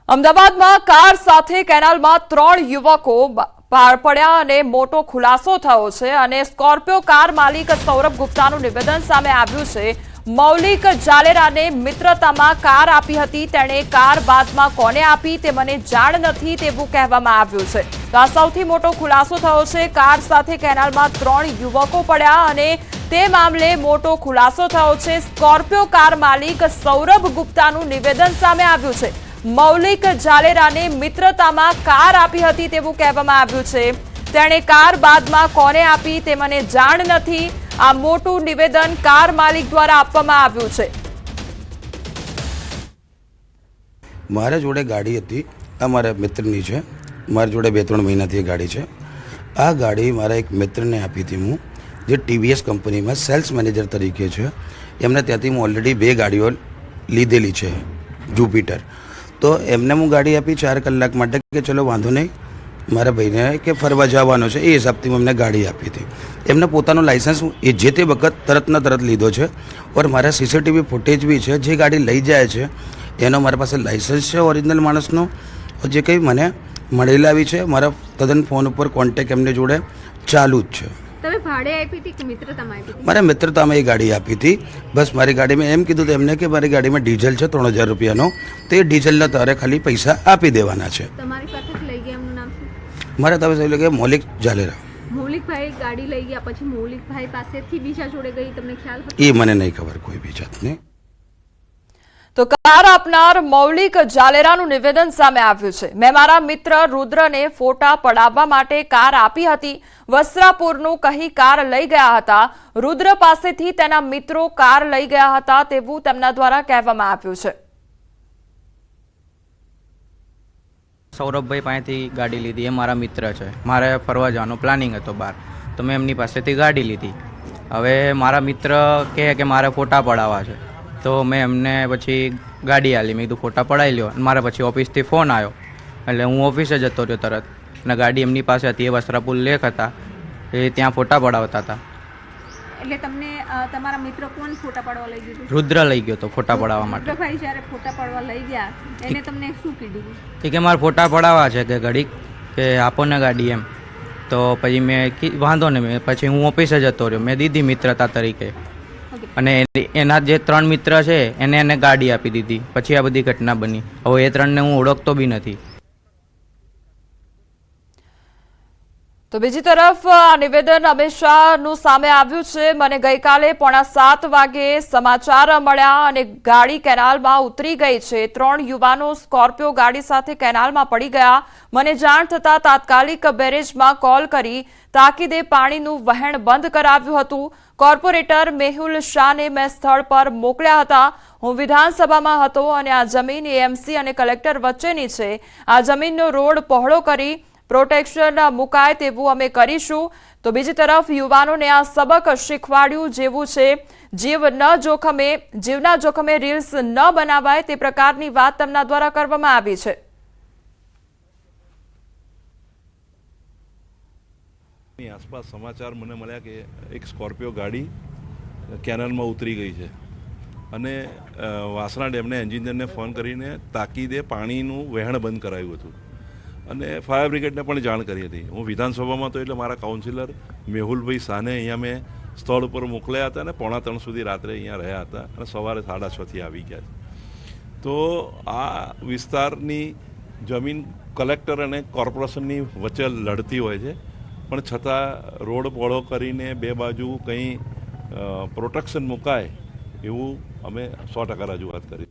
અમદાવાદમાં કાર સાથે કેનાલમાં 3 યુવકો પડ્યા અને મોટો ખુલાસો થયો છે અને સ્કોર્પિયો કાર માલિક સૌરભ ગુપ્તાનું નિવેદન સામે આવ્યું છે। મૌલિક જાલેરાને મિત્રતામાં કાર આપી હતી, તેણે કાર બાદમાં કોને આપી તે મને જાણ નથી તેવું કહેવામાં આવ્યું છે। તો આ સૌથી મોટો ખુલાસો થયો છે। કાર સાથે કેનાલમાં 3 યુવકો પડ્યા અને તે મામલે મોટો ખુલાસો થયો છે। સ્કોર્પિયો કાર માલિક સૌરભ ગુપ્તાનું નિવેદન સામે આવ્યું છે। મૌલિક જાલેરાને મિત્રતામાં કાર આપી હતી તેવું કહેવામાં આવ્યું છે। તેણે કાર બાદમાં કોને આપી તે મને જાણ નથી। આ મોટું નિવેદન કાર માલિક દ્વારા આપવામાં આવ્યું છે। મારા જોડે ગાડી હતી, આ મારા મિત્રની છે। મારા જોડે 2-3 મહિનાથી ગાડી છે। આ ગાડી મારા એક મિત્રને આપી હતી હું, જે ટીવીએસ કંપનીમાં સેલ્સ મેનેજર તરીકે છે। એમને ત્યાંથી હું ઓલરેડી 2 ગાડીઓ લીધેલી છે, જુપિટર। તો એમને હું ગાડી આપી 4 કલાક માટે કે ચલો વાંધો નહીં, મારા ભાઈને કે ફરવા જવાનો છે એ હિસાબથી મેં એમને ગાડી આપી હતી। એમને પોતાનું લાઇસન્સ એ જે તે વખત તરતના તરત લીધો છે ઓર મારા સીસીટીવી ફૂટેજ બી છે। જે ગાડી લઈ જાય છે એનો મારા પાસે લાઇસન્સ છે ઓરિજિનલ માણસનો, જે કંઈ મને મળેલા બી છે। મારા તદ્દન ફોન ઉપર કોન્ટેક્ટ એમને જોડે ચાલુ જ છે। તમે ભાડે આપી હતી કે મિત્રતામાં આપી હતી? મારે મિત્રતામાં એ ગાડી આપી હતી। બસ મારી ગાડીમાં એમ કીધું એમને કે મારી ગાડીમાં ડીઝલ છે 3000 રૂપિયાનો, તો એ ડીઝલના તારે ખાલી પૈસા આપી દેવાના છે। તમારી પાસે લઈ ગયા એમનું નામ શું? મારે તમે સમજી લો કે મૌલિક જાલેરા। મૌલિકભાઈ ગાડી લઈ ગયા પછી મૌલિકભાઈ પાસેથી બીજા જોડે ગઈ, તમને ખ્યાલ હતો? એ મને નહીં ખબર કોઈ બી જાતની। તો કાર આપનાર મૌલિક જાલેરાનું નિવેદન સામે આવ્યું છે। મેં મારા મિત્ર રુદ્રને ફોટા પડાવવા માટે કાર આપી હતી, વસ્ત્રાપુરનું કહી કાર લઈ ગયા હતા। રુદ્ર પાસેથી તેના મિત્રો કાર લઈ ગયા હતા તેવું તેમના દ્વારા કહેવામાં આવ્યું છે। સૌરભભાઈ પાસેથી ગાડી લીધી, એ મારા મિત્ર છે। મારે ફરવા જવાનો પ્લાનિંગ હતો બહાર, તો મેં એમની પાસેથી ગાડી લીધી। હવે મારા મિત્ર કહે કે મારે ફોટા પડાવવા છે, તો મેં એમને પછી ગાડી આલી। મેં કીધું ફોટા પડાવી લ્યો। અને મારા પછી ઓફિસથી ફોન આવ્યો એટલે હું ઓફિસે જતો રહ્યો તરત, અને ગાડી એમની પાસે હતી, એ વસ્ત્રાપુર લેક હતા, એ ત્યાં ફોટા પડાવતા હતા। એટલે તમને તમારા મિત્ર કોણ ફોટા પાડવા લઈ ગયું? રુદ્ર લઈ ગયો તો ફોટા પડાવવા માટે। રુદ્રભાઈ જ્યારે ફોટા પાડવા લઈ ગયા એને તમને શું કીધું? કે મારે ફોટા પડાવવા છે કે ઘડીક, કે આપો ને ગાડી એમ। તો પછી મેં વાંધો ને, મેં પછી હું ઓફિસે જતો રહ્યો, મેં દીધી મિત્રતા તરીકે। અને એના જે 3 મિત્ર છે એને ગાડી આપી દીધી। પછી આ બધી ઘટના બની। હવે એ 3ને હું ઓળખતો બી નથી। તો બીજી તરફ આ નિવેદન અમિત શાહનું સામે આવ્યું છે। મને ગઈકાલે 7:15 વાગે સમાચાર મળ્યા અને ગાડી કેનાલમાં ઉતરી ગઈ છે। 3 યુવાનો સ્કોર્પિયો ગાડી સાથે કેનાલમાં પડી ગયા। મને જાણ થતાં તાત્કાલિક બેરેજમાં કોલ કરી તાકીદે પાણીનું વહેણ બંધ કરાવ્યું હતું। કોર્પોરેટર મેહુલ શાહને મેં સ્થળ પર મોકલ્યા હતા। હું વિધાનસભામાં હતો અને આ જમીન એએમસી અને કલેક્ટર વચ્ચેની છે। આ જમીનનો રોડ પહોળો કરી પ્રોટેક્શન મુકાય તેવું અમે કરીશું। તો બીજી તરફ યુવાનોને આ સબક શીખવાડ્યું જેવું છે। જીવના જોખમે રીલ્સ ન બનાવાય તે પ્રકારની વાત તેમના દ્વારા કરવામાં આવી છે। આસપાસ સમાચાર મને મળ્યા કે એક સ્કોર્પિયો ગાડી કેનાલમાં ઉતરી ગઈ છે અને વાસણા ડેમના એન્જિનિયરને ફોન કરીને તાકીદે પાણીનું વહેણ બંધ કરાવ્યું હતું અને ફાયર બ્રિગેડને પણ જાણ કરી હતી। હું વિધાનસભામાં હતો એટલે મારા કાઉન્સિલર મેહુલભાઈ શાહને અહીંયા મેં સ્થળ ઉપર મોકલ્યા હતા અને 2:45 સુધી રાત્રે અહીંયા રહ્યા હતા અને સવારે 6:30 આવી ગયા છે। તો આ વિસ્તારની જમીન કલેક્ટર અને કોર્પોરેશનની વચ્ચે લડતી હોય છે, પણ છતાં રોડ પહોળો કરીને 2 બાજુ કંઈ પ્રોટેક્શન મુકાય એવું અમે 100% રજૂઆત કરી।